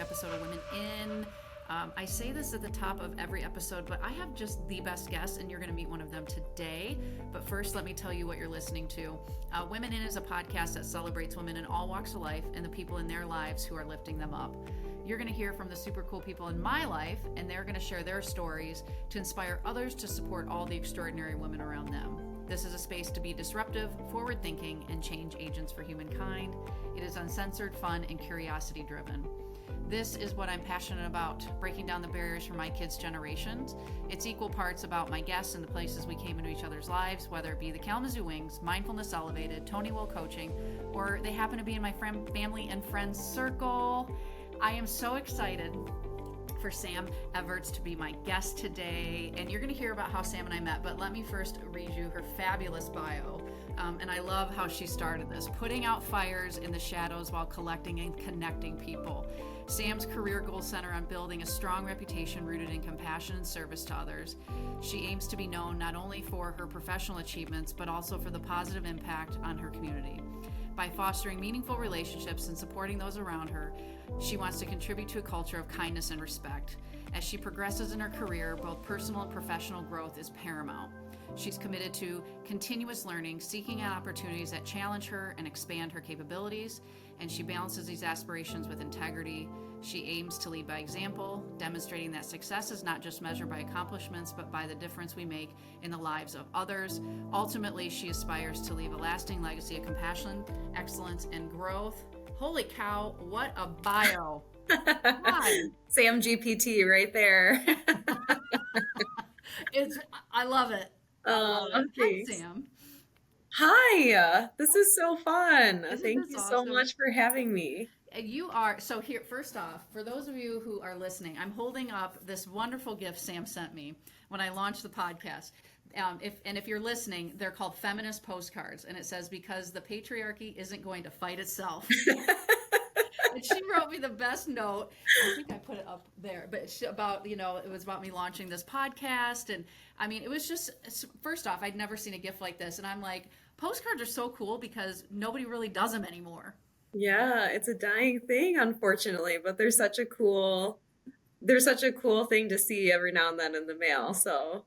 episode of Women In. I say this at the top of every episode, but I have just the best guests, and you're going to meet one of them today. But first, let me tell you what you're listening to. Women In is a podcast that celebrates women in all walks of life and the people in their lives who are lifting them up. You're going to hear from the super cool people in my life, and they're going to share their stories to inspire others to support all the extraordinary women around them. This is a space to be disruptive, forward-thinking, and change agents for humankind. It is uncensored, fun, and curiosity-driven. This is what I'm passionate about, breaking down the barriers for my kids' generations. It's equal parts about my guests and the places we came into each other's lives, whether it be the Kalamazoo Wings, Mindfulness Elevated, Tony Will Coaching, or they happen to be in my family and friends circle. I am so excited for Sam Everts to be my guest today, and you're going to hear about how Sam and I met, but let me first read you her fabulous bio. And I love how she started this, putting out fires in the shadows while collecting and connecting people. Sam's career goals center on building a strong reputation rooted in compassion and service to others. She aims to be known not only for her professional achievements, but also for the positive impact on her community. By fostering meaningful relationships and supporting those around her, she wants to contribute to a culture of kindness and respect. As she progresses in her career, both personal and professional growth is paramount. She's committed to continuous learning, seeking out opportunities that challenge her and expand her capabilities, and she balances these aspirations with integrity. She aims to lead by example, demonstrating that success is not just measured by accomplishments, but by the difference we make in the lives of others. Ultimately, she aspires to leave a lasting legacy of compassion, excellence, and growth. Holy cow, what a bio. Sam GPT right there. I love it. Hi, Thanks. Sam. Hi, this is so fun. Isn't Thank this you so awesome? much for having me. You are, so here, first off, for those of you who are listening, I'm holding up this wonderful gift Sam sent me when I launched the podcast. If you're listening, they're called feminist postcards, and it says, because the patriarchy isn't going to fight itself. And she wrote me the best note. I think I put it up there, but about, it was about me launching this podcast. And I mean, it was just, first off, I'd never seen a gift like this. And I'm like, postcards are so cool because nobody really does them anymore. Yeah, it's a dying thing, unfortunately, but they're such a cool thing to see every now and then in the mail. So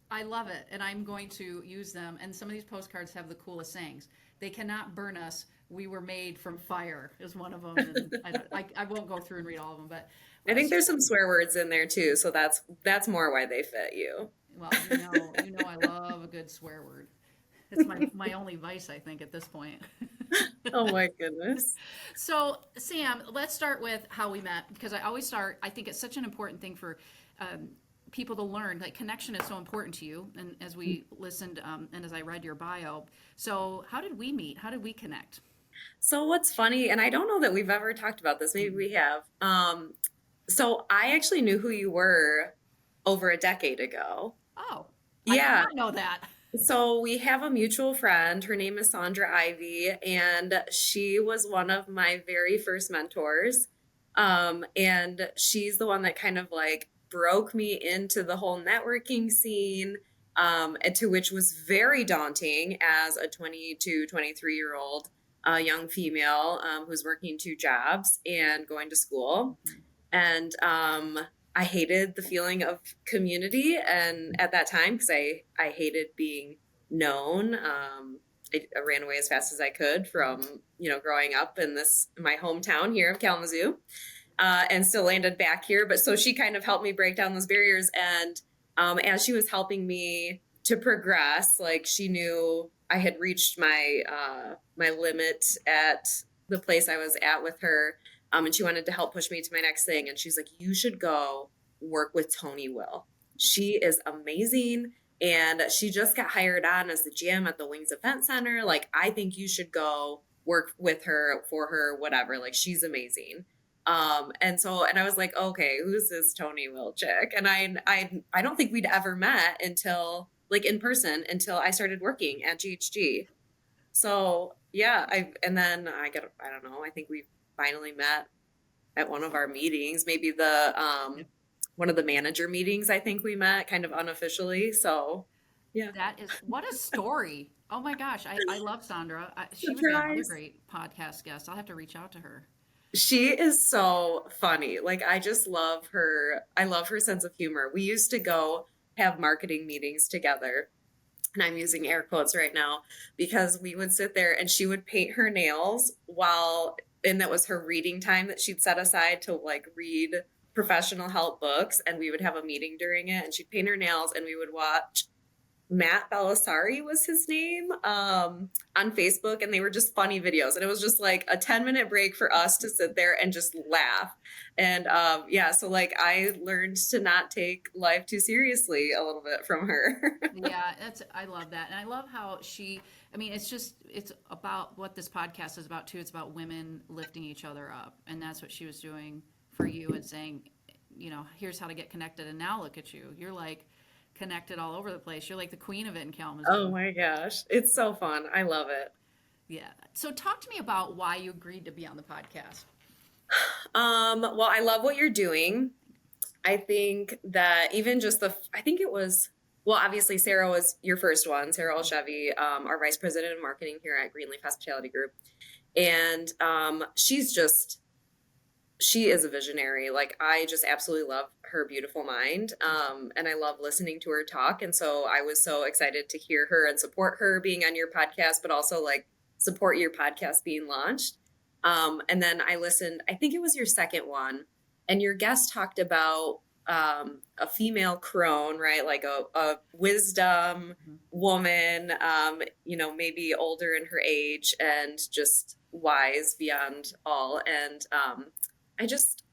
I love it, and I'm going to use them. And some of these postcards have the coolest sayings. They cannot burn us. We were made from fire is one of them. And I won't go through and read all of them, but I think there's some swear words in there too. So that's more why they fit you. well, I love a good swear word. It's my only vice, I think, at this point. Oh my goodness. So, Sam, let's start with how we met because I always start. I think it's such an important thing for people to learn. Like connection is so important to you, and as we listened and as I read your bio, so how did we meet? How did we connect? So what's funny, and I don't know that we've ever talked about this, maybe we have. So I actually knew who you were over a decade ago. Oh, I did Yeah. not know that. So we have a mutual friend. Her name is Sandra Ivy, and she was one of my very first mentors. And she's the one that kind of like broke me into the whole networking scene, and to which was very daunting as a 22, 23-year-old young female who's working two jobs and going to school. And I hated the feeling of community, and at that time, because I hated being known. I ran away as fast as I could from growing up in my hometown here of Kalamazoo, and still landed back here. But so she kind of helped me break down those barriers, and as she was helping me to progress, like she knew I had reached my limit at the place I was at with her. And she wanted to help push me to my next thing. And she's like, you should go work with Tony Will. She is amazing. And she just got hired on as the GM at the Wings Event Center. Like, I think you should go work with her, for her, whatever. Like, she's amazing. And I was like, okay, who's this Tony Will chick? And I don't think we'd ever met until like in person until I started working at GHG. So yeah, I don't know. I think we finally met at one of our meetings, maybe one of the manager meetings. I think we met kind of unofficially. So yeah. That is what a story. Oh my gosh, I love Sandra. She would be another Surprise. great podcast guest. I'll have to reach out to her. She is so funny. Like I just love her. I love her sense of humor. We used to go have marketing meetings together, and I'm using air quotes right now because we would sit there and she would paint her nails and that was her reading time that she'd set aside to like read professional help books. And we would have a meeting during it and she'd paint her nails and we would watch Matt Belisari was his name, on Facebook, and they were just funny videos. And it was just like a 10-minute break for us to sit there and just laugh. And yeah, so like I learned to not take life too seriously a little bit from her. Yeah, I love that. And I love how I mean, it's about what this podcast is about too. It's about women lifting each other up. And that's what she was doing for you and saying, here's how to get connected. And now look at you. You're like connected all over the place. You're like the queen of it in Oh Kalamazoo. my gosh, it's so fun. I love it. Yeah. So talk to me about why you agreed to be on the podcast. Well, I love what you're doing. I think that even just I think it was, well, obviously Sarah was your first one, Sarah Olszewski, our vice president of marketing here at Greenleaf Hospitality Group. And she is a visionary. Like I just absolutely love her beautiful mind. And I love listening to her talk. And so I was so excited to hear her and support her being on your podcast, but also like support your podcast being launched. And then I listened, I think it was your second one, and your guest talked about a female crone, right? Like a wisdom Mhm. woman, maybe older in her age and just wise beyond all. And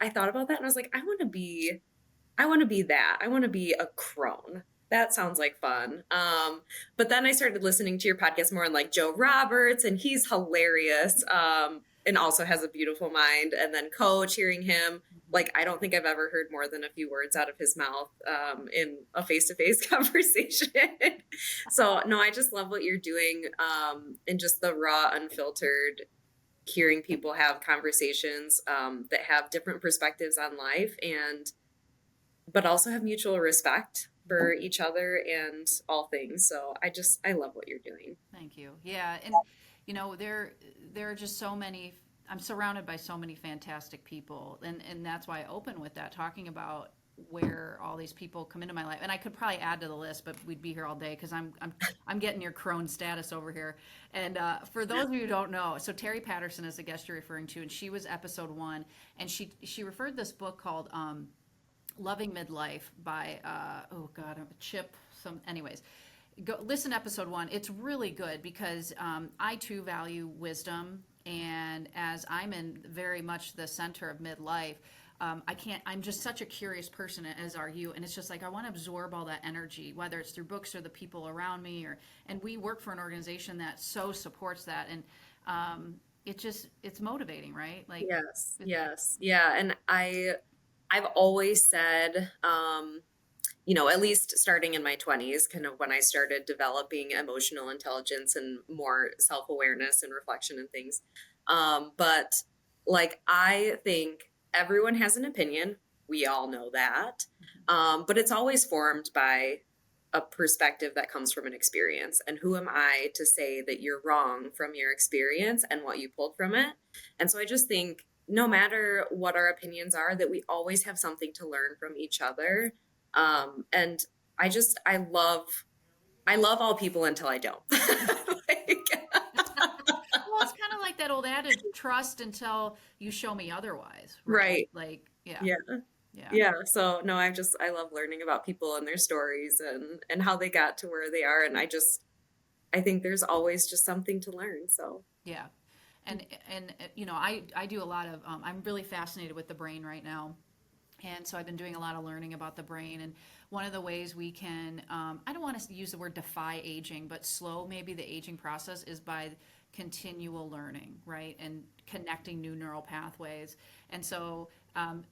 I thought about that and I was like, I want to be that. I want to be a crone. That sounds like fun. But then I started listening to your podcast more on like Joe Roberts, and he's hilarious. And also has a beautiful mind. And then Coach, hearing him, like I don't think I've ever heard more than a few words out of his mouth in a face-to-face conversation. So no, I just love what you're doing, and just the raw, unfiltered hearing people have conversations that have different perspectives on life and but also have mutual respect for each other and all things. So I love what you're doing. Thank you. Yeah, and there are just so many. I'm surrounded by so many fantastic people, and that's why I open with that, talking about where all these people come into my life. And I could probably add to the list, but we'd be here all day because I'm getting your crone status over here. And for those of you who don't know, so Terry Patterson is the guest you're referring to, and she was episode one, and she referred this book called Loving Midlife by oh god, Chip. Anyways, go listen to episode one. It's really good because I too value wisdom, and as I'm in very much the center of midlife, I can't. I'm just such a curious person, as are you, and it's just like I want to absorb all that energy, whether it's through books or the people around me, and we work for an organization that so supports that, and it's motivating, right? Like, Yes, yes, yeah. And I've always said, at least starting in my 20s, kind of when I started developing emotional intelligence and more self-awareness and reflection and things. But like, I think everyone has an opinion. We all know that. But it's always formed by a perspective that comes from an experience. And who am I to say that you're wrong from your experience and what you pulled from it? And so I just think no matter what our opinions are, that we always have something to learn from each other. And I love all people until I don't. Like, well, it's kind of like that old adage, trust until you show me otherwise, right? right. Like, yeah, Yeah. yeah, Yeah. So no, I love learning about people and their stories and how they got to where they are. And I think there's always just something to learn. So yeah. And I do a lot of I'm really fascinated with the brain right now. And so I've been doing a lot of learning about the brain. And one of the ways we can, I don't want to use the word defy aging, but slow maybe the aging process is by continual learning, right? And connecting new neural pathways. And so,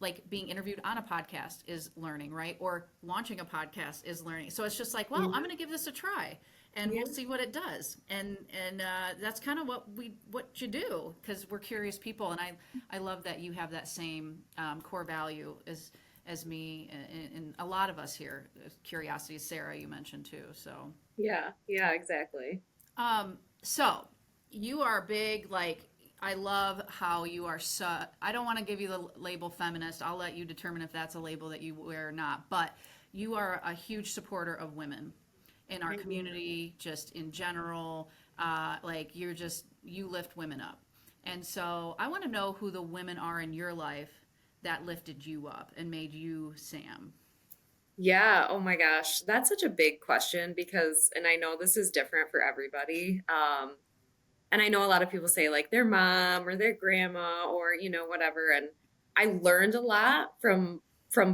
like being interviewed on a podcast is learning, right? Or launching a podcast is learning. So it's just like, well, yeah. I'm going to give this a try and Yeah. we'll see what it does. And that's kind of what you do because we're curious people, and I love that you have that same core value as me and a lot of us here. Curiosity, Sarah, you mentioned too. So Yeah. Yeah, exactly. so you are big, like I love how you are I don't want to give you the label feminist. I'll let you determine if that's a label that you wear or not. But you are a huge supporter of women in our I am. community, just in general. Like you lift women up. And so I want to know who the women are in your life that lifted you up and made you Sam. Yeah, oh my gosh, that's such a big question because, and I know this is different for everybody. And I know a lot of people say like their mom or their grandma or whatever. And I learned a lot from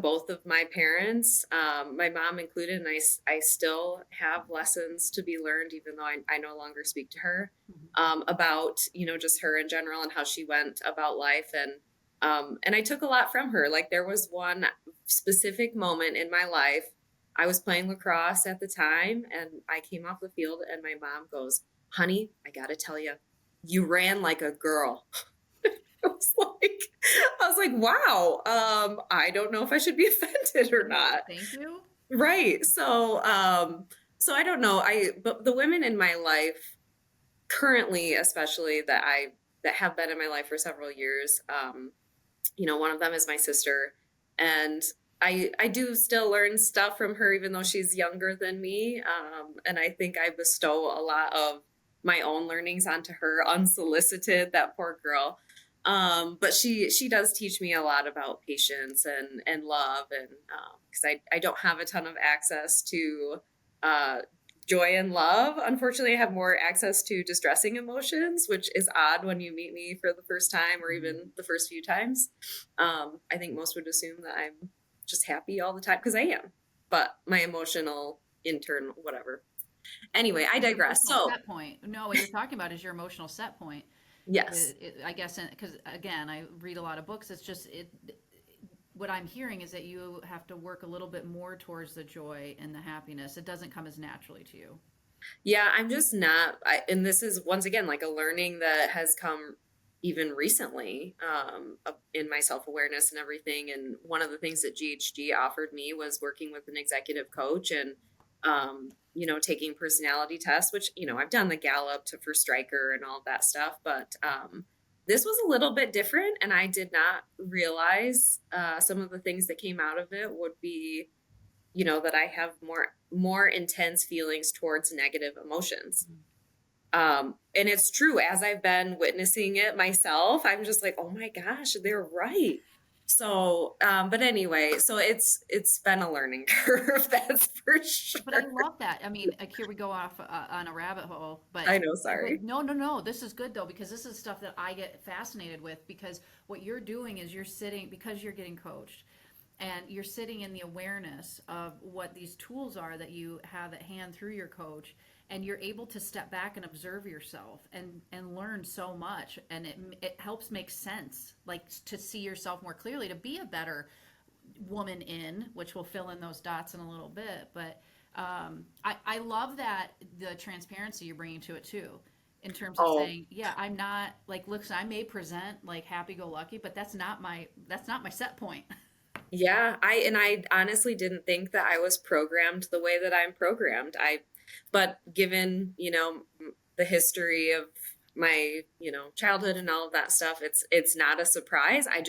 both of my parents, my mom included, and I still have lessons to be learned, even though I no longer speak to her, about just her in general and how she went about life. And I took a lot from her. Like there was one specific moment in my life. I was playing lacrosse at the time, and I came off the field, and my mom goes, honey, I gotta tell you, you ran like a girl. I was like, I was like, wow, I don't know if I should be offended or not. Thank you. Right. So I don't know. But the women in my life currently, especially that have been in my life for several years, one of them is my sister, and I do still learn stuff from her, even though she's younger than me. And I think I bestow a lot of my own learnings onto her unsolicited. That poor girl. But she does teach me a lot about patience and love, and because I don't have a ton of access to uh, joy and love. Unfortunately, I have more access to distressing emotions, which is odd when you meet me for the first time or even the first few times. I think most would assume that I'm just happy all the time because I am, but my emotional intern, whatever. Anyway, I Your digress. emotional So, set point. No, what you're talking about is your emotional set point. yes. I guess because again, I read a lot of books. It's just what I'm hearing is that you have to work a little bit more towards the joy and the happiness. It doesn't come as naturally to you. Yeah, I'm just not, and this is once again like a learning that has come even recently, in my self awareness and everything. And one of the things that GHG offered me was working with an executive coach and, taking personality tests, which, I've done the Gallup to for Striker and all of that stuff. But this was a little bit different. And I did not realize some of the things that came out of it would be that I have more intense feelings towards negative emotions. And it's true, as I've been witnessing it myself, I'm just like, oh my gosh, they're right. So but anyway, so it's been a learning curve, that's for But I sure. love that. I mean, like here we go off on a rabbit hole, I know, sorry. but no. This is good though because this is stuff that I get fascinated with because what you're doing is you're sitting because you're getting coached and you're sitting in the awareness of what these tools are that you have at hand through your coach and you're able to step back and observe yourself and learn so much and it helps make sense like to see yourself more clearly to be a better woman in, which we'll fill in those dots in a little bit. But I love that the transparency you're bringing to it too, in terms of Oh, saying, yeah, I'm not like, listen, I may present like happy go lucky, but that's not my set point. yeah, I honestly didn't think that I was programmed the way that I'm programmed. But given, the history of my, childhood and all of that stuff, it's not a surprise. I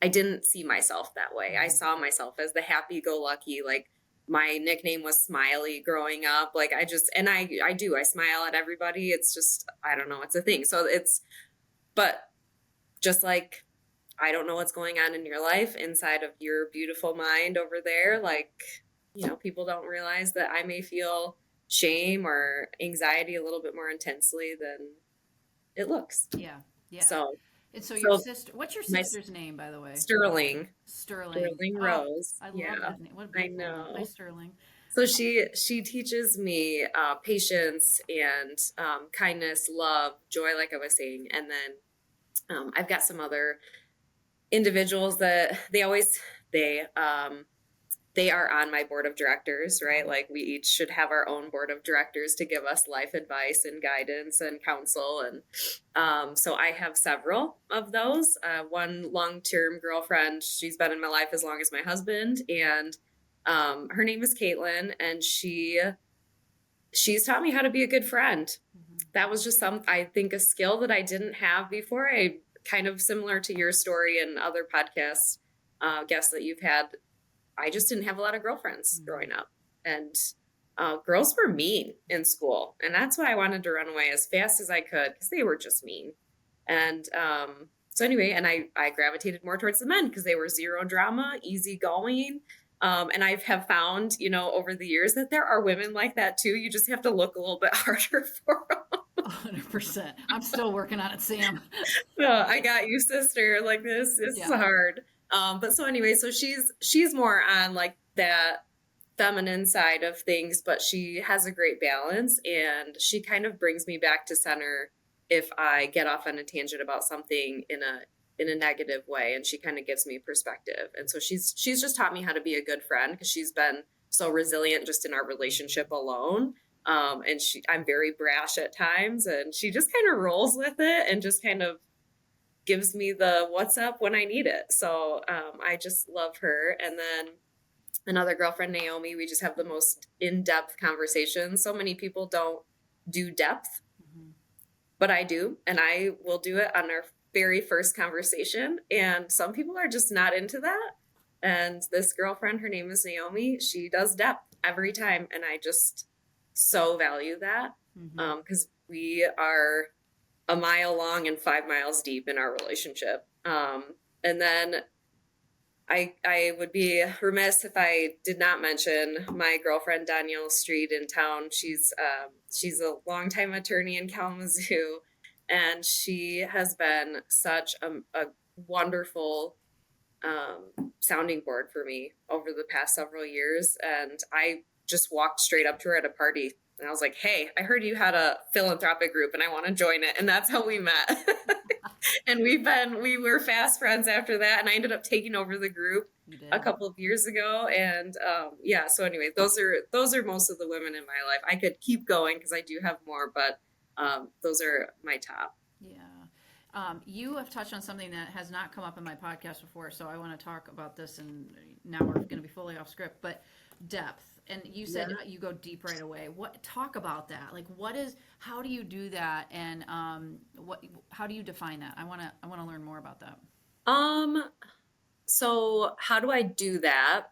didn't see myself that way. I saw myself as the happy go lucky, like my nickname was Smiley growing up. Like I smile at everybody. It's just, I don't know, it's a thing. But just like I don't know what's going on in your life inside of your beautiful mind over there. Like, people don't realize that I may feel shame or anxiety a little bit more intensely than it looks. Yeah, yeah. So, And so your so sister, what's your my sister's name, by the way? Sterling, Sterling. Sterling Oh, Rose. I love Yeah, that name. What a I beautiful name. Hi, know. Sterling. So she teaches me patience and kindness, love, joy, like I was saying, and then I've got some other individuals that they are on my board of directors, right? Like we each should have our own board of directors to give us life advice and guidance and counsel. And so I have several of those. One long-term girlfriend, she's been in my life as long as my husband, and her name is Caitlin, and she's taught me how to be a good friend. that was just I think a skill that I didn't have before. I kind of similar to your story and other podcasts, guests that you've had. I just didn't have a lot of girlfriends Mm-hmm. growing up. And girls were mean in school. And that's why I wanted to run away as fast as I could because they were just mean. And so anyway, and I gravitated more towards the men because they were zero drama, easygoing. And I have found, over the years that there are women like that too. You just have to look a little bit harder for them. 100%. I'm still working on it, Sam. I got you, sister. Like this is Yeah. hard. But so anyway, so she's more on like that feminine side of things, but she has a great balance and she kind of brings me back to center if I get off on a tangent about something in a negative way, and she kind of gives me perspective. And so she's just taught me how to be a good friend because she's been so resilient just in our relationship alone. And I'm very brash at times, and she just kind of rolls with it and just kind of gives me the what's up when I need it. So I just love her. And then another girlfriend, Naomi, we just have the most in-depth conversations. So many people don't do depth, Mm-hmm. but I do, and I will do it on our very first conversation. And some people are just not into that. And this girlfriend, her name is Naomi, she does depth every time. And I just so value that Mm-hmm. because we are a mile long and 5 miles deep in our relationship. And then I would be remiss if I did not mention my girlfriend Danielle Street in town. She's a longtime attorney in Kalamazoo, and she has been such a wonderful sounding board for me over the past several years. And I just walked straight up to her at a party and I was like, "Hey, I heard you had a philanthropic group and I want to join it." And that's how we met. And we were fast friends after that. And I ended up taking over the group You a did. couple of years ago. And yeah, so anyway, those are most of the women in my life. I could keep going because I do have more, but those are my top. Yeah. You have touched on something that has not come up in my podcast before, so I want to talk about this. And now we're going to be fully off script, but depth. And you said Yeah. you go deep right away. Talk about that? Like, how do you do that? And how do you define that? I want to learn more about that. Um, so how do I do that?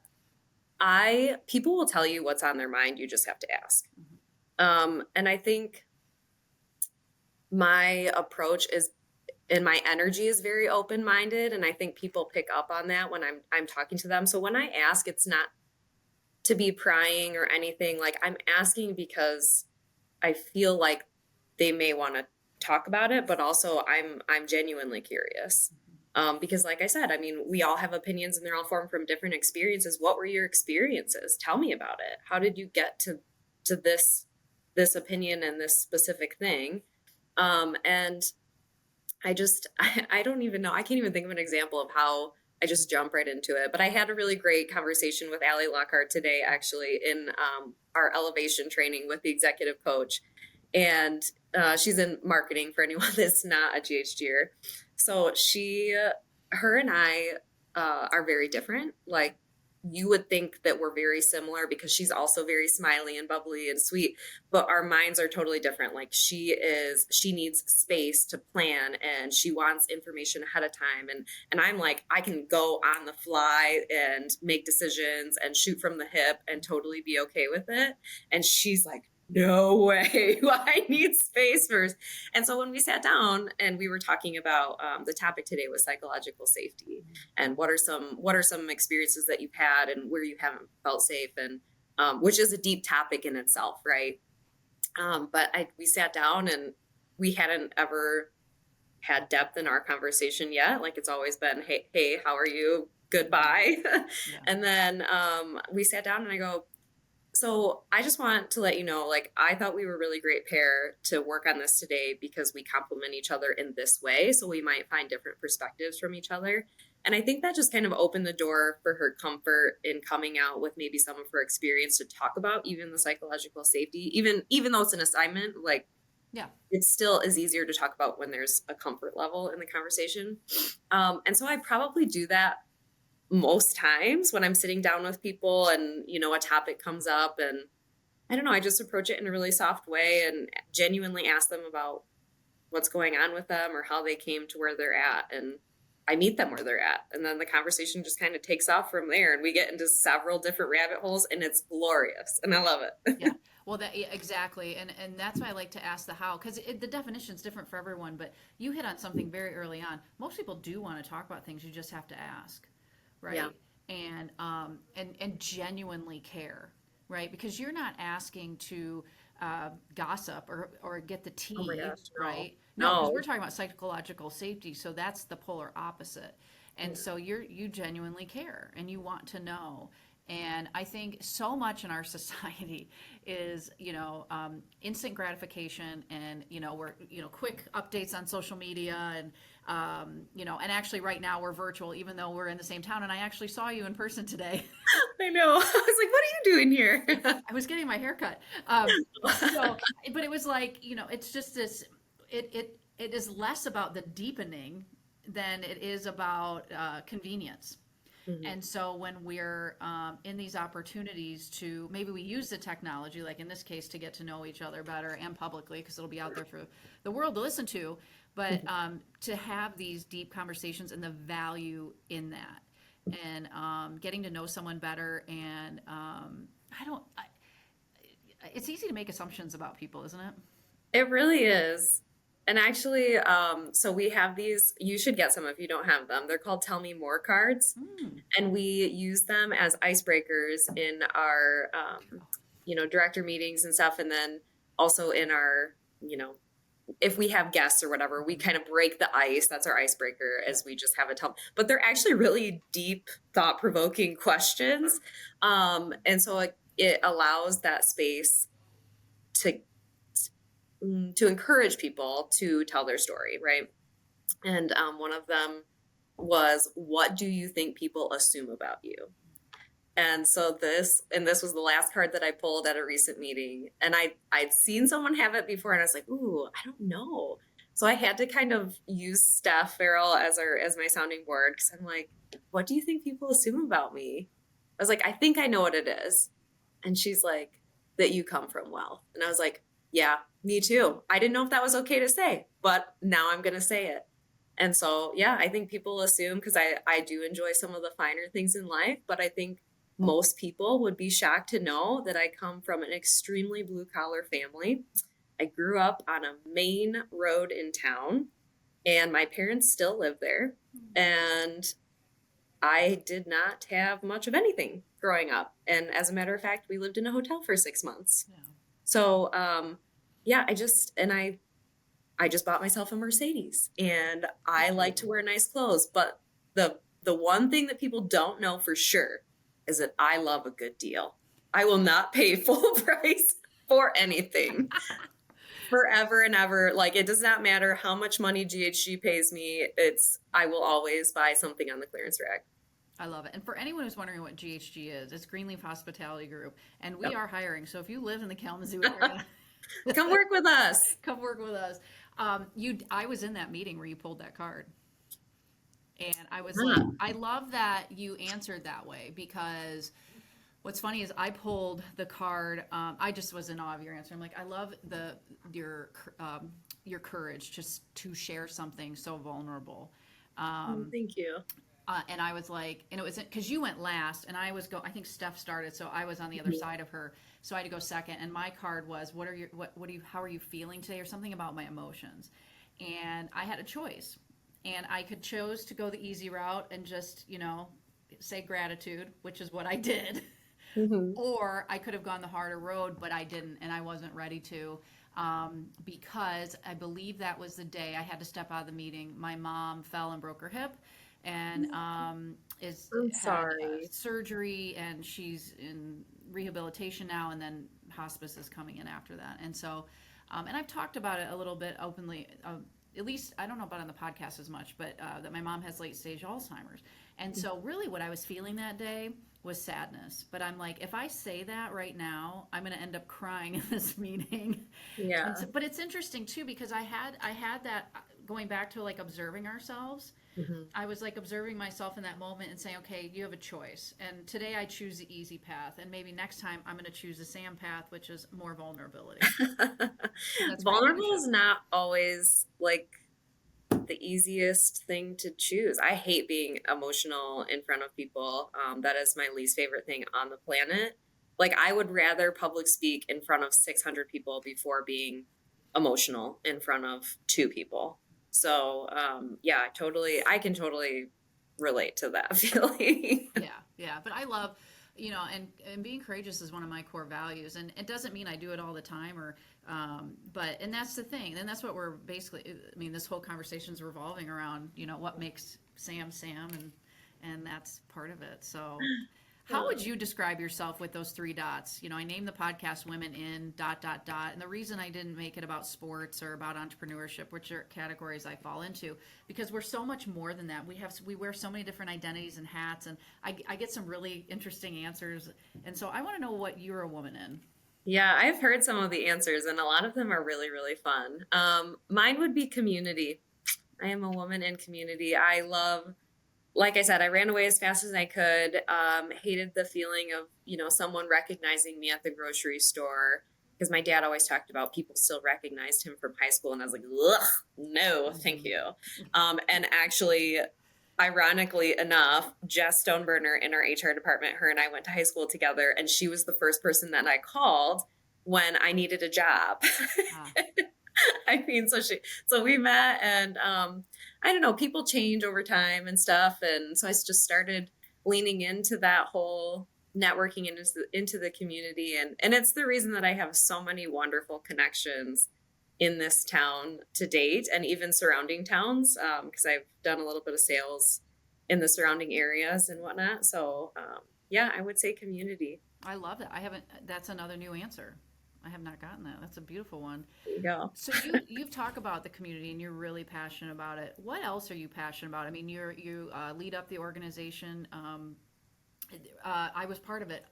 People will tell you what's on their mind. You just have to ask. Mm-hmm. And I think my approach is and my energy is very open-minded, and I think people pick up on that when I'm talking to them. So when I ask, it's not to be prying or anything. Like I'm asking because I feel like they may want to talk about it, but also I'm genuinely curious. Because like I said, I mean, we all have opinions and they're all formed from different experiences. What were your experiences? Tell me about it. How did you get to this opinion and this specific thing? And I don't even know. I can't even think of an example of how I just jump right into it. But I had a really great conversation with Allie Lockhart today, actually, in our elevation training with the executive coach. And she's in marketing for anyone that's not a GHGer. So her and I are very different. Like you would think that we're very similar because she's also very smiley and bubbly and sweet, but our minds are totally different. Like she needs space to plan and she wants information ahead of time. And I'm like, I can go on the fly and make decisions and shoot from the hip and totally be okay with it. And she's like, no way. I need space first. And so when we sat down and we were talking about the topic today was psychological safety and what are some experiences that you've had and where you haven't felt safe, and which is a deep topic in itself, right? But we sat down and we hadn't ever had depth in our conversation yet. Like it's always been, hey, how are you? Goodbye. Yeah. And then we sat down and I go, so I just want to let you know, like, I thought we were a really great pair to work on this today because we complement each other in this way. So we might find different perspectives from each other. And I think that just kind of opened the door for her comfort in coming out with maybe some of her experience to talk about even the psychological safety, even though it's an assignment, like Yeah. it still is easier to talk about when there's a comfort level in the conversation. And so I probably do that most times when I'm sitting down with people and, a topic comes up and I don't know, I just approach it in a really soft way and genuinely ask them about what's going on with them or how they came to where they're at. And I meet them where they're at. And then the conversation just kind of takes off from there. And we get into several different rabbit holes and it's glorious. And I love Yeah. it. Well, that yeah, exactly, and that's why I like to ask the how, because the definition is different for everyone. But you hit on something very early on. Most people do want to talk about things. You just have to ask, Yeah. right? And genuinely care, right? Because you're not asking to gossip or get the Oh my tea, gosh. No. right? No, because we're No. talking about psychological safety, so that's the polar opposite. And Yeah. so you genuinely care and you want to know. And I think so much in our society is, instant gratification and, we're, quick updates on social media and actually right now we're virtual, even though we're in the same town. And I actually saw you in person today. I know. I was like, what are you doing here? I was getting my hair cut. So, but it was like, it's just this, it is less about the deepening than it is about convenience. Mhm. And so when we're in these opportunities to maybe we use the technology, like in this case, to get to know each other better and publicly, because it'll be out there for the world to listen to, but to have these deep conversations and the value in that, and getting to know someone better. And I don't, I, it's easy to make assumptions about people, isn't it? It really is. And actually, so we have these, you should get some if you don't have them. They're called Tell Me More cards. Mm. And we use them as icebreakers in our, director meetings and stuff. And then also in our, if we have guests or whatever, we kind of break the ice. That's our icebreaker Yeah. as we just have a tell. But they're actually really deep, thought provoking questions. And so it allows that space to to encourage people to tell their story, right? And one of them was, "What do you think people assume about you?" And so this was the last card that I pulled at a recent meeting, and I'd seen someone have it before, and I was like, "Ooh, I don't know." So I had to kind of use Steph Farrell as my sounding board because I'm like, "What do you think people assume about me?" I was like, "I think I know what it is," and she's like, "That you come from wealth," and I was like, "Yeah, me too." I didn't know if that was okay to say, but now I'm gonna say it. And so, yeah, I think people assume because I do enjoy some of the finer things in life, but I think most people would be shocked to know that I come from an extremely blue collar family. I grew up on a main road in town, and my parents still live there. And I did not have much of anything growing up. And as a matter of fact, we lived in a hotel for 6 months. Yeah. So, yeah, I just bought myself a Mercedes and I like to wear nice clothes, but the one thing that people don't know for sure is that I love a good deal. I will not pay full price for anything forever and ever. Like it does not matter how much money GHG pays me. I will always buy something on the clearance rack. I love it. And for anyone who's wondering what GHG is, it's Greenleaf Hospitality Group, and we Yep. are hiring. So if you live in the Kalamazoo area, Come work with us. come work with us. I was in that meeting where you pulled that card, and I was like, Ah, I love that you answered that way because what's funny is I pulled the card. I just was in awe of your answer. I'm like, I love your courage just to share something so vulnerable. thank you. And I was like, and it was because you went last, and I think Steph started, so I was on the other Mhm. side of her, so I had to go second. And my card was, how are you feeling today, or something about my emotions, and I had a choice, and I could chose to go the easy route and just say gratitude, which is what I did, Mhm. or I could have gone the harder road, but I didn't, and I wasn't ready to. Because I believe that was the day I had to step out of the meeting. My mom fell and broke her hip, and is I'm had sorry. surgery, and she's in rehabilitation now, and then hospice is coming in after that. And so, and I've talked about it a little bit openly. At least I don't know about it on the podcast as much, but that my mom has late stage Alzheimer's. And so, really, what I was feeling that day was sadness. But I'm like, if I say that right now, I'm going to end up crying in this meeting. And Yeah. so, but it's interesting too because I had that going back to like observing ourselves. Mhm. I was like observing myself in that moment and saying, okay, you have a choice. And today I choose the easy path. And maybe next time I'm going to choose the Sam path, which is more vulnerability. And that's where you finish Vulnerable it. is not always like the easiest thing to choose. I hate being emotional in front of people. That is my least favorite thing on the planet. Like, I would rather public speak in front of 600 people before being emotional in front of two people. So, yeah, I can totally relate to that feeling. Yeah, yeah. But I love, and being courageous is one of my core values. And it doesn't mean I do it all the time and that's the thing. And that's what we're basically, I mean, this whole conversation is revolving around, what makes Sam Sam. And that's part of it. So, how would you describe yourself with those three dots? I named the podcast Women in dot dot dot. And the reason I didn't make it about sports or about entrepreneurship, which are categories I fall into, because we're so much more than that. We wear so many different identities and hats, and I get some really interesting answers. And so I want to know what you're a woman in. Yeah, I've heard some of the answers, and a lot of them are really, really fun. Mine would be community. I am a woman in community. I love, like I said, I ran away as fast as I could. Hated the feeling of, someone recognizing me at the grocery store, because my dad always talked about people still recognized him from high school. And I was like, ugh, no, thank Mm-hmm. you. And actually, ironically enough, Jess Stoneburner in our HR department, her and I went to high school together, and she was the first person that I called when I needed a job. Ah, I mean, so we met, and I don't know, people change over time and stuff. And so I just started leaning into that whole networking into the community. And it's the reason that I have so many wonderful connections in this town to date, and even surrounding towns, because I've done a little bit of sales in the surrounding areas and whatnot. So, yeah, I would say community. I love that. I haven't. That's another new answer. I have not gotten that. That's a beautiful one. There you go. So you've talked about the community and you're really passionate about it. What else are you passionate about? I mean, you lead up the organization. I was part of it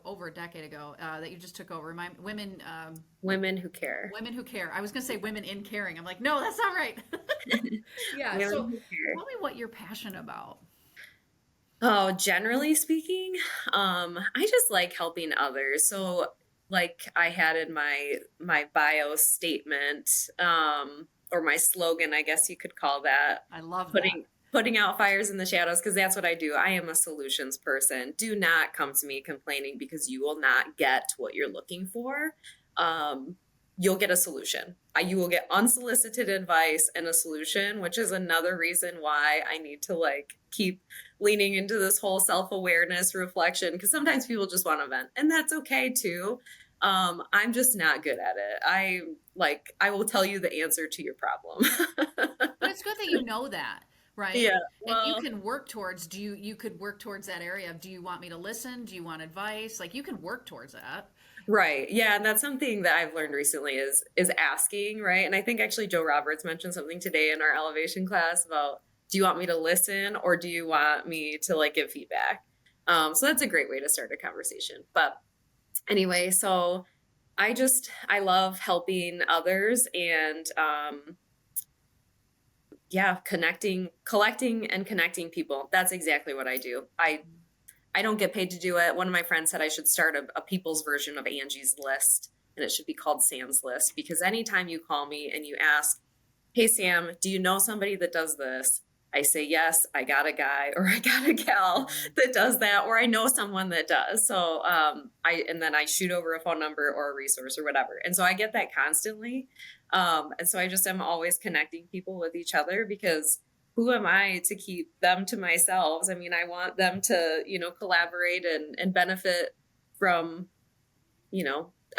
over a decade ago that you just took over. My Women who care. women who care. I was going to say women in caring. I'm like, no, that's not right. Yeah. Women So who care. tell me what you're passionate about. Oh, generally speaking, I just like helping others. So, like I had in my bio statement, or my slogan, I guess you could call that, I love that. putting out fires in the shadows, because that's what I do. I am a solutions person. Do not come to me complaining, because you will not get what you're looking for. Um, you'll get a solution. You will get unsolicited advice and a solution, which is another reason why I need to like keep leaning into this whole self-awareness reflection, because sometimes people just want to vent, and that's okay too. I'm just not good at it. I will tell you the answer to your problem. But it's good that you know that, right? Yeah, And you well, can work towards, you could work towards that area of, do you want me to listen? Do you want advice? Like you can work towards that. right. Yeah, and that's something that I've learned recently is asking, right? And I think actually Joe Roberts mentioned something today in our elevation class about, do you want me to listen, or do you want me to like give feedback? So that's a great way to start a conversation. But anyway, so I love helping others, and yeah, collecting and connecting people. That's exactly what I do. I don't get paid to do it. One of my friends said I should start a people's version of Angie's List, and it should be called Sam's List, because anytime you call me and you ask, hey, Sam, do you know somebody that does this? I say, yes, I got a guy or I got a gal that does that, or I know someone that does. So, and then I shoot over a phone number or a resource or whatever. And so I get that constantly. And so I just am always connecting people with each other, because who am I to keep them to myself? I mean, I want them to, collaborate and benefit from,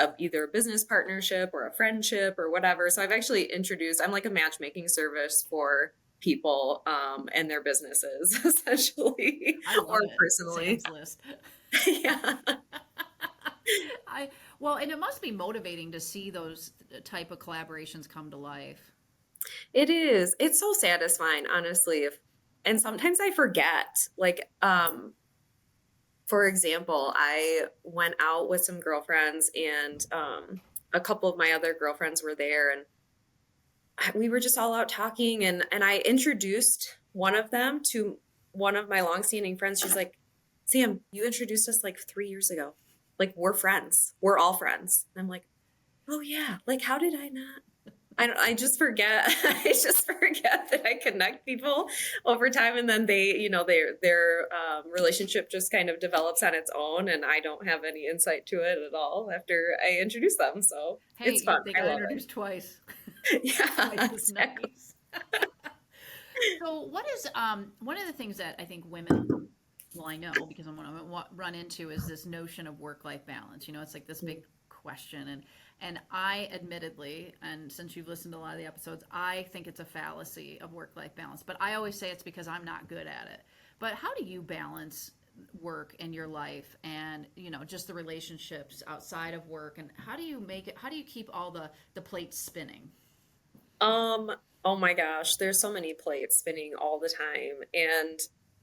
of either a business partnership or a friendship or whatever. So I've actually I'm like a matchmaking service for people, and their businesses, essentially, I or love it. personally. Sam's List. Yeah, I well, and it must be motivating to see those type of collaborations come to life. it is. It's so satisfying, honestly. And sometimes I forget, like, for example, I went out with some girlfriends, and a couple of my other girlfriends were there, and we were just all out talking, and I introduced one of them to one of my longstanding friends. She's like, Sam, you introduced us like 3 years ago. Like, we're friends. We're all friends. And I'm like, oh yeah. Like, how did I not? I just forget. I just forget that I connect people over time, and then they, their relationship just kind of develops on its own, and I don't have any insight to it at all after I introduce them. So Hey, it's fun. they I got love introduced twice. it. Yeah, Twice is exactly. nice. So, what is one of the things that I think women, well, I know because I'm going to run into is this notion of work-life balance. You know, it's like this big question, and I admittedly, and since you've listened to a lot of the episodes, I think it's a fallacy of work-life balance. But I always say it's because I'm not good at it. But how do you balance work in your life and just the relationships outside of work, and how do you make it, how do you keep all the plates spinning? Um, oh my gosh, there's so many plates spinning all the time. And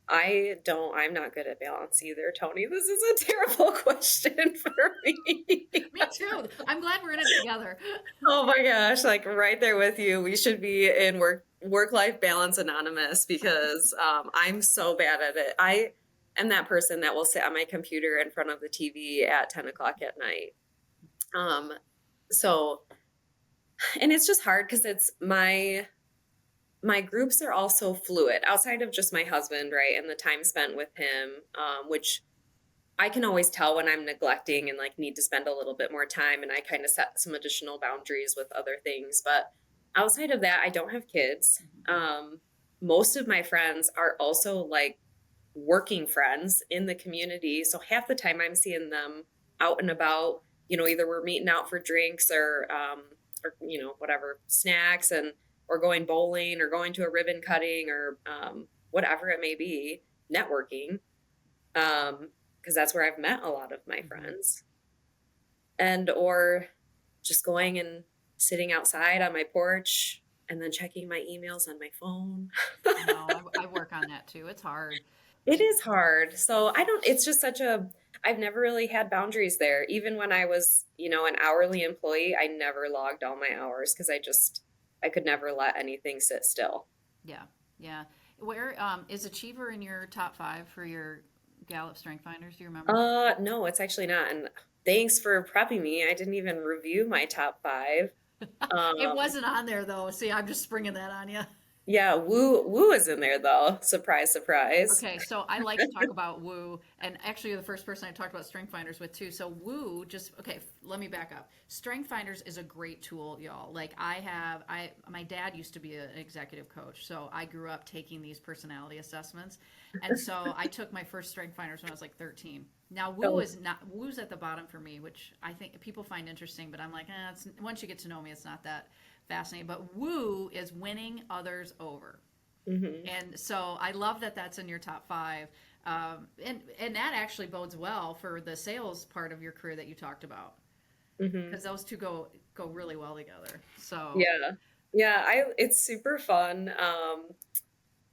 I'm not good at balance either, Tony. This is a terrible question for me. Me too. I'm glad we're in it together. Oh my gosh, like right there with you. We should be in work-life balance anonymous because I'm so bad at it. I am that person that will sit on my computer in front of the TV at 10 o'clock at night. Um, so and it's just hard because it's my groups are also fluid outside of just my husband, right? And the time spent with him, which I can always tell when I'm neglecting and like need to spend a little bit more time. And I kind of set some additional boundaries with other things. But outside of that, I don't have kids. Most of my friends are also like working friends in the community. So half the time I'm seeing them out and about, either we're meeting out for drinks or whatever snacks and or going bowling or going to a ribbon cutting or whatever it may be, networking. Because that's where I've met a lot of my Mhm. friends, and or just going and sitting outside on my porch and then checking my emails on my phone. I know. I work on that too. It's hard. It is hard. So I don't, it's just I've never really had boundaries there. Even when I was, an hourly employee, I never logged all my hours because I could never let anything sit still. Yeah, yeah. Where is Achiever in your top five for your Gallup Strength Finders? Do you remember? No, it's actually not. And thanks for prepping me. I didn't even review my top five. It Um, wasn't on there though. See, I'm just springing that on you. yeah, Woo is in there though. Surprise, surprise. Okay, so I like to talk about Woo, and actually, you're the first person I talked about Strength Finders with too. So Woo, just okay. Let me back up. Strength Finders is a great tool, y'all. Like my dad used to be an executive coach, so I grew up taking these personality assessments, and so I took my first Strength Finders when I was like 13. Now Oh, Woo's at the bottom for me, which I think people find interesting, but I'm like, once you get to know me, it's not that fascinating. But Woo is winning others over. hmm And so I love that that's in your top five. And that actually bodes well for the sales part of your career that you talked about hmm because those two go really well together. So Yeah. Yeah, it's super fun.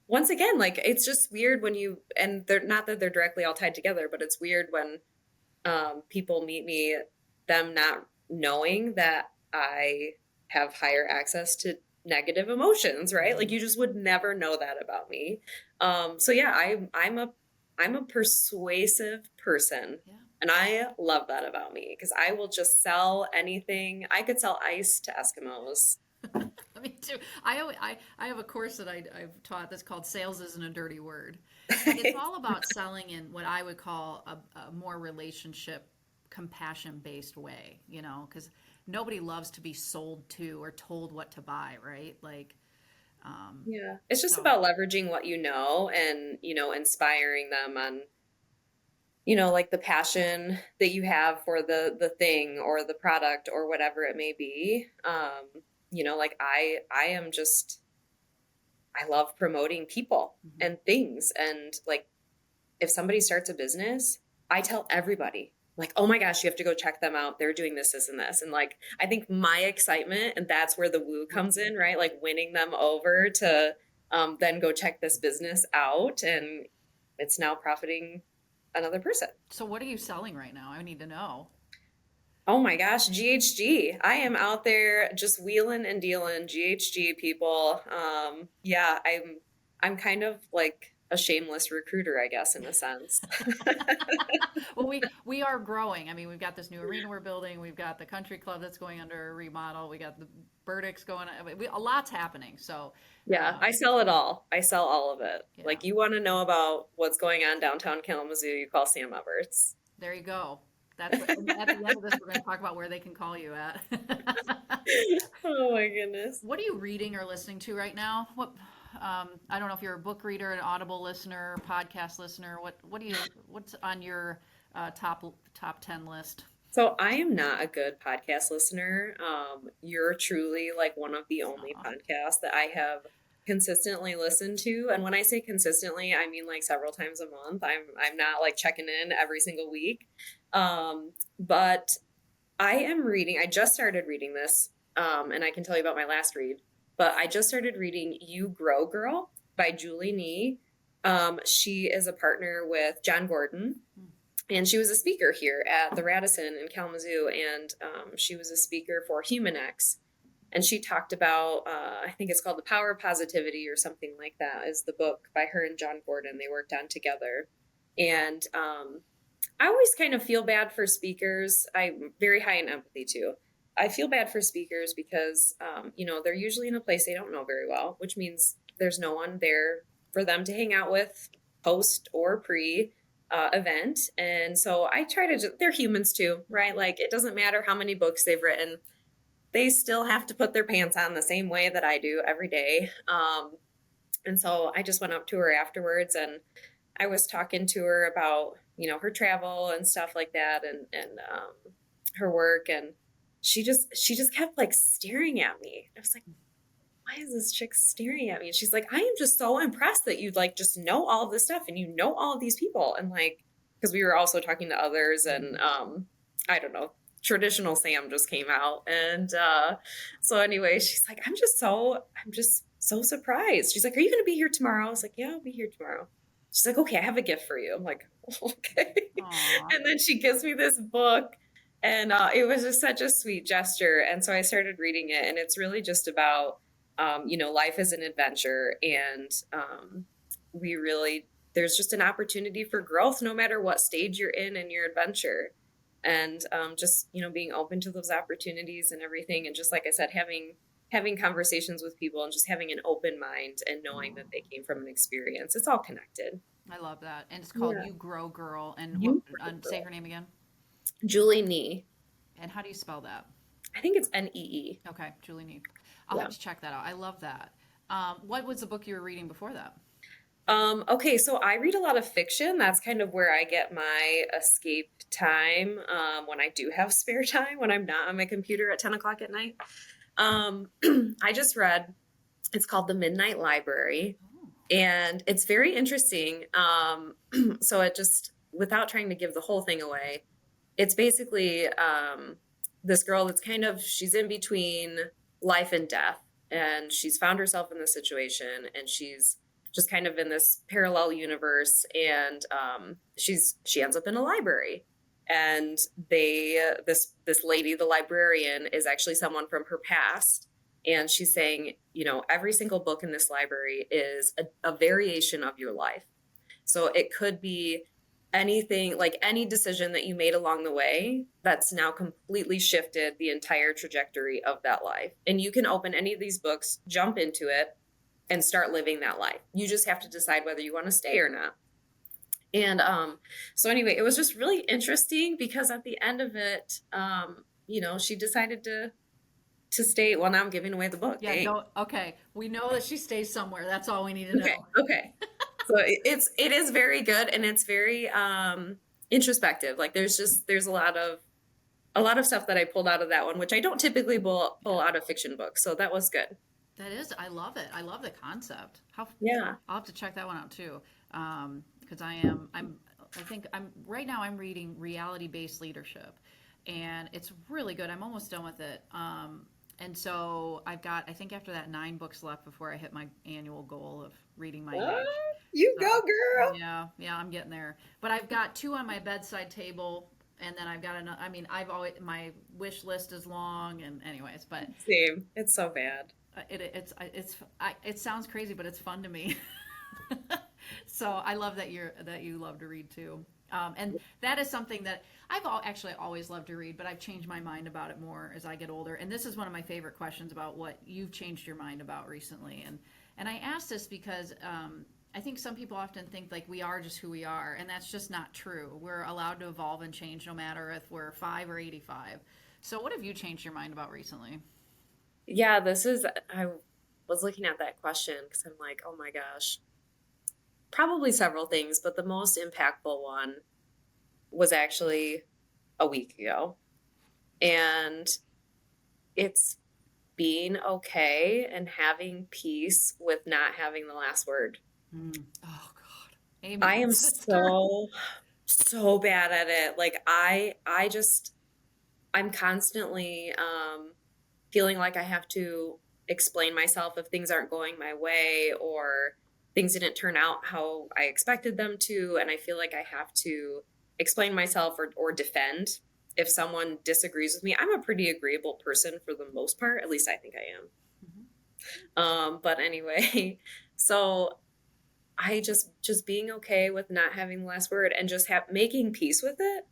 Once again, like it's just weird when and they're not that they're directly all tied together, but it's weird when people meet me, them not knowing that I have higher access to negative emotions, right? Like mhm, you just would never know that about me. So yeah, I'm a persuasive person. yeah. And I love that about me because I will just sell anything. I could sell ice to Eskimos. Me too. I have a course that I've taught that's called Sales Isn't a Dirty Word. And it's all about selling in what I would call a more relationship, compassion based way, because nobody loves to be sold to or told what to buy, right? Like, Yeah. It's just so about leveraging what you know and, inspiring them on, like the passion that you have for the thing or the product or whatever it may be. Like I am just I love promoting people mhm. and things and like if somebody starts a business, I tell everybody, like, oh my gosh, you have to go check them out. They're doing this, this, and this. And like, I think my excitement, and that's where the woo What comes you- in, right? Like winning them over to then go check this business out. And it's now profiting another person. So what are you selling right now? I need to know. Oh my gosh, GHG. I am out there just wheeling and dealing GHG people. Yeah, I'm kind of like a shameless recruiter, I guess, in a sense. Well, we are growing. I mean, we've got this new arena we're building. We've got the country club that's going under a remodel. We got the Burdicks going. I mean, a lot's happening. So, Yeah, I sell it all. I sell all of it. yeah, Like you want to know about what's going on downtown Kalamazoo, you call Sam Everts. there you go. That's and at the end of this, we're going to talk about where they can call you at. Oh my goodness. What are you reading or listening to right now? What I don't know if you're a book reader, an Audible listener, podcast listener. What's on your top 10 list? So I am not a good podcast listener. You're truly like one of the only Aw. podcasts that I have consistently listened to. And when I say consistently, I mean like several times a month. I'm not like checking in every single week. But I am reading, I just started reading this, and I can tell you about my last read, but I just started reading You Grow Girl by Julie Nee. She is a partner with John Gordon, and she was a speaker here at the Radisson in Kalamazoo, and she was a speaker for HumanX. And she talked about, I think it's called The Power of Positivity or something like that, is the book by her and John Gordon they worked on together. And I always kind of feel bad for speakers. I'm very high in empathy too. I feel bad for speakers because, they're usually in a place they don't know very well, which means there's no one there for them to hang out with post or pre event. And so I try to, they're humans too, right? Like it doesn't matter how many books they've written. They still have to put their pants on the same way that I do every day. And so I just went up to her afterwards and I was talking to her about, her travel and stuff like that and her work. And she just kept like staring at me. I was like, why is this chick staring at me? And she's like, I am just so impressed that you like just know all of this stuff and you know all of these people. And like, because we were also talking to others and I don't know, traditional Sam just came out. And so anyway, she's like, I'm just so surprised. She's like, are you going to be here tomorrow? I was like, yeah, I'll be here tomorrow. She's like, okay, I have a gift for you. I'm like, okay. Aw. And then she gives me this book and it was just such a sweet gesture. And so I started reading it and it's really just about, life is an adventure and we really, there's just an opportunity for growth no matter what stage you're in your adventure. And just, being open to those opportunities and everything. And just like I said, having conversations with people and just having an open mind and knowing that they came from an experience. It's all connected. I love that. And it's called Yeah. You Grow Girl. And what You say her name again? Julie Nee. And how do you spell that? I think it's Nee. Okay, Julie Neep. I'll Yeah. have to check that out. I love that. What was the book you were reading before that? Okay, so I read a lot of fiction. That's kind of where I get my escape time when I do have spare time, when I'm not on my computer at 10 o'clock at night. I just read, it's called The Midnight Library, Oh. and it's very interesting. So it just, without trying to give the whole thing away, it's basically this girl that's she's in between life and death, and she's found herself in this situation, and she's just kind of in this parallel universe, and she ends up in a library, and this lady, the librarian, is actually someone from her past, and she's saying, every single book in this library is a variation of your life. So it could be anything, like any decision that you made along the way that's now completely shifted the entire trajectory of that life. And you can open any of these books, jump into it, and start living that life. You just have to decide whether you want to stay or not. And so anyway, it was just really interesting because at the end of it, she decided to stay. Well, now I'm giving away the book. Yeah, Dang. no, okay. We know that she stays somewhere. That's all we need to know. Okay. So it is very good and it's very introspective. Like there's a lot of stuff that I pulled out of that one, which I don't typically pull out of fiction books. So that was good. That is, I love it. I love the concept. Yeah. I'll have to check that one out too. Because right now I'm reading Reality-Based Leadership and it's really good. I'm almost done with it. And so I've got, I think after that 9 books left before I hit my annual goal of reading my age. You So, go, girl. yeah, I'm getting there. But I've got 2 on my bedside table, and then I've got another. I mean, my wish list is long, and anyways, but Same. It's so bad. it sounds crazy, but it's fun to me. So I love that you love to read too. And that is something that actually always loved to read, but I've changed my mind about it more as I get older. And this is one of my favorite questions about what you've changed your mind about recently. And I ask this because I think some people often think like we are just who we are, and that's just not true. We're allowed to evolve and change no matter if we're 5 or 85. So what have you changed your mind about recently? Yeah, I was looking at that question because I'm like, oh my gosh, probably several things, but the most impactful one was actually a week ago. And it's being okay and having peace with not having the last word. Mm. Oh God, I amen, am sister. so bad at it. Like I'm constantly feeling like I have to explain myself if things aren't going my way or things didn't turn out how I expected them to. And I feel like I have to explain myself or defend if someone disagrees with me. I'm a pretty agreeable person for the most part. At least I think I am. Mhm. But anyway, so I just being okay with not having the last word and just making peace with it,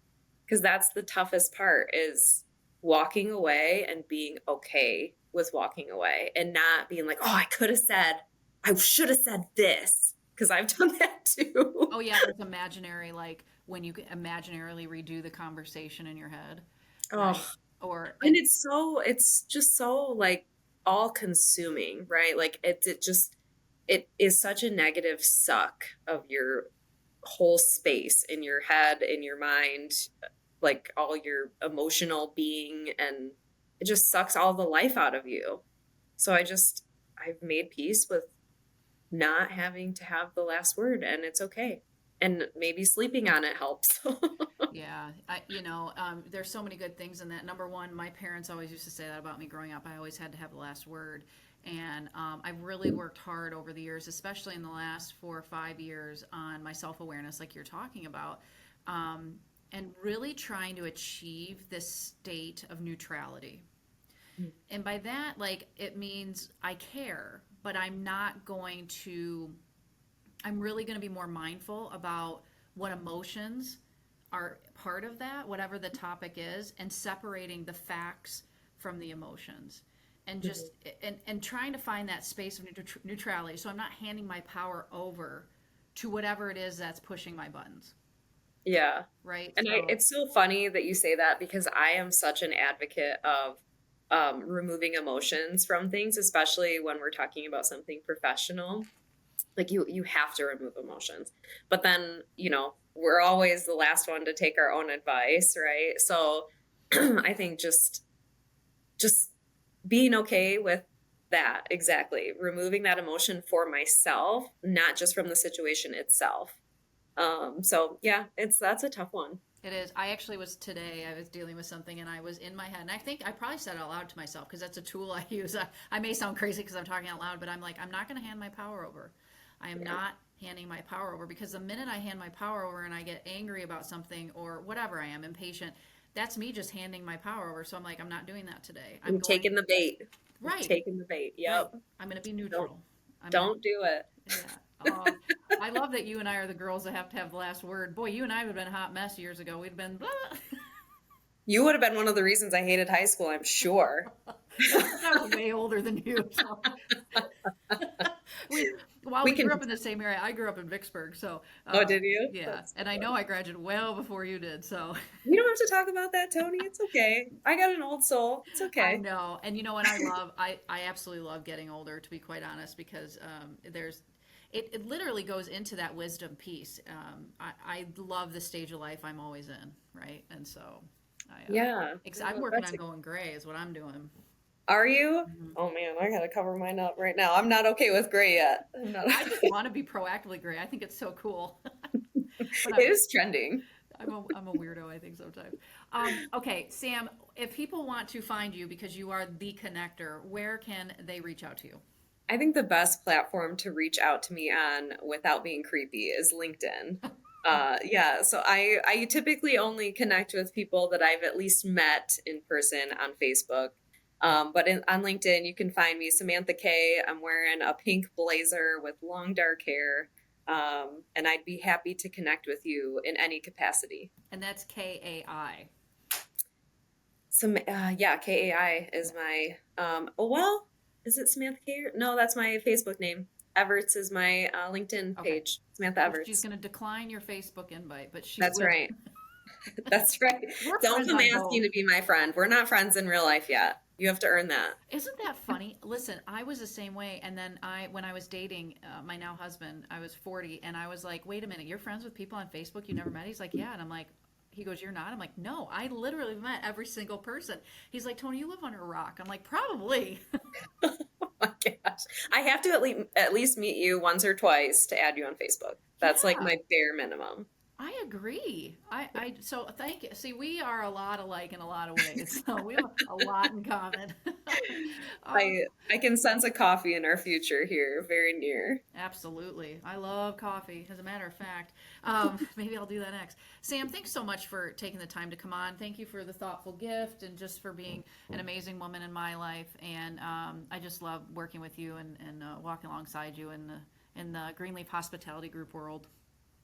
because that's the toughest part is walking away and being okay with walking away and not being like, oh, I should have said this, because I've done that too. Oh yeah, those imaginary like when you imaginarily redo the conversation in your head, Oh, right? Or and and it's just so like all consuming, right? Like it is such a negative suck of your whole space in your head, in your mind, like all your emotional being, and it just sucks all the life out of you. So I've made peace with not having to have the last word, and it's okay. And maybe sleeping on it helps. yeah, there's so many good things in that. Number one, my parents always used to say that about me growing up. I always had to have the last word. And I've really worked hard over the years, especially in the last 4 or 5 years, on my self awareness, like you're talking about, um, and really trying to achieve this state of neutrality. And by that, like, it means I care, but I'm really going to be more mindful about what emotions are part of that, whatever the topic is, and separating the facts from the emotions. And just and trying to find that space of neutrality, so I'm not handing my power over to whatever it is that's pushing my buttons, Yeah. right? And So it's so funny that you say that, because I am such an advocate of removing emotions from things, especially when we're talking about something professional. Like you have to remove emotions, but then we're always the last one to take our own advice, right? So I think just being okay with that, exactly, removing that emotion for myself, not just from the situation itself. So yeah, that's a tough one. it is. I was dealing with something and I was in my head. And I think I probably said it out loud to myself because that's a tool I use. I may sound crazy because I'm talking out loud, but I'm like, I'm not going to hand my power over. I am Yeah. not handing my power over because the minute I hand my power over and I get angry about something or whatever, I am impatient, that's me just handing my power over. So I'm like, I'm not doing that today. I'm You've going, taken the bait. You've right, taken the bait. right. Yep. I'm going to be Don't neutral. I'm going to don't do it. yeah. Oh, I love that you and I are the girls that have the last word. Boy, you and I would have been a hot mess years ago. We'd been, blah. You would have been one of the reasons I hated high school, I'm sure. That's because I was way older than you. So we, while We we can. grew up in the same area, I grew up in Vicksburg. So Oh, did you? yeah, That's and I know funny. I graduated well before you did. So We don't have to talk about that, Tony. It's okay. I got an old soul. It's I okay. know, and I absolutely love getting older. To be quite honest, because it literally goes into that wisdom piece. I love the stage of life I'm always in, right? And so Yeah. I'm No, working on going gray is what I'm doing. are you? Mhm. Oh man, I gotta cover mine up right now. I'm not okay with gray yet. I'm not. I just want to be proactively gray. I think it's so cool. But It is trending. I'm a weirdo, I think, sometimes. Okay, Sam, if people want to find you because you are the connector, where can they reach out to you? I think the best platform to reach out to me on without being creepy is LinkedIn. Yeah, so I typically only connect with people that I've at least met in person on Facebook. On LinkedIn, you can find me, Samantha K. I'm wearing a pink blazer with long dark hair. And I'd be happy to connect with you in any capacity. And that's KAI. Yeah, KAI is my, is it Samantha K? No, that's my Facebook name. Everts is my LinkedIn Okay. page, Samantha Well, she's Everts. going to decline your Facebook invite, but she That's will. right. That's right. We're Don't friends come on asking both. to be my friend. We're not friends in real life yet. You have to earn that. Isn't that funny? Listen, I was the same way. And then when I was dating my now husband, I was 40, and I was like, wait a minute, you're friends with people on Facebook you never met? He's like, yeah. And I'm like, he goes, you're not? I'm like, no, I literally met every single person. He's like, Tony, you live under a rock. I'm like, probably. Oh my gosh. I have to at least meet you once or twice to add you on Facebook. That's like Yeah. my bare minimum. I agree. So thank you. See, we are a lot alike in a lot of ways. So we have a lot in common. Oh, I can sense a coffee in our future here, very near. absolutely. I love coffee, as a matter of fact. Maybe I'll do that next. Sam, thanks so much for taking the time to come on. Thank you for the thoughtful gift and just for being an amazing woman in my life. And I just love working with you and walking alongside you in the Greenleaf Hospitality Group world.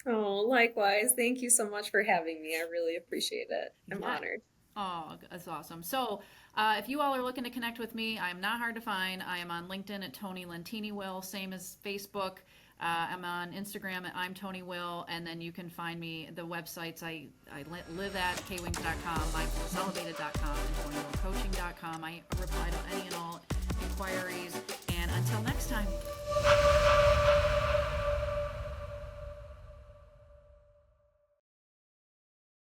Oh, likewise. Thank you so much for having me. I really appreciate it. I'm Yeah. honored. Oh, that's awesome. So, if you all are looking to connect with me, I am not hard to find. I am on LinkedIn at Tony Lentini Will, same as Facebook. I'm on Instagram at I'm Tony Will, and then you can find me the websites live at kwings.com, mindfulcelebrated.com, and TonyWillCoaching.com. I reply to any and all inquiries. And until next time.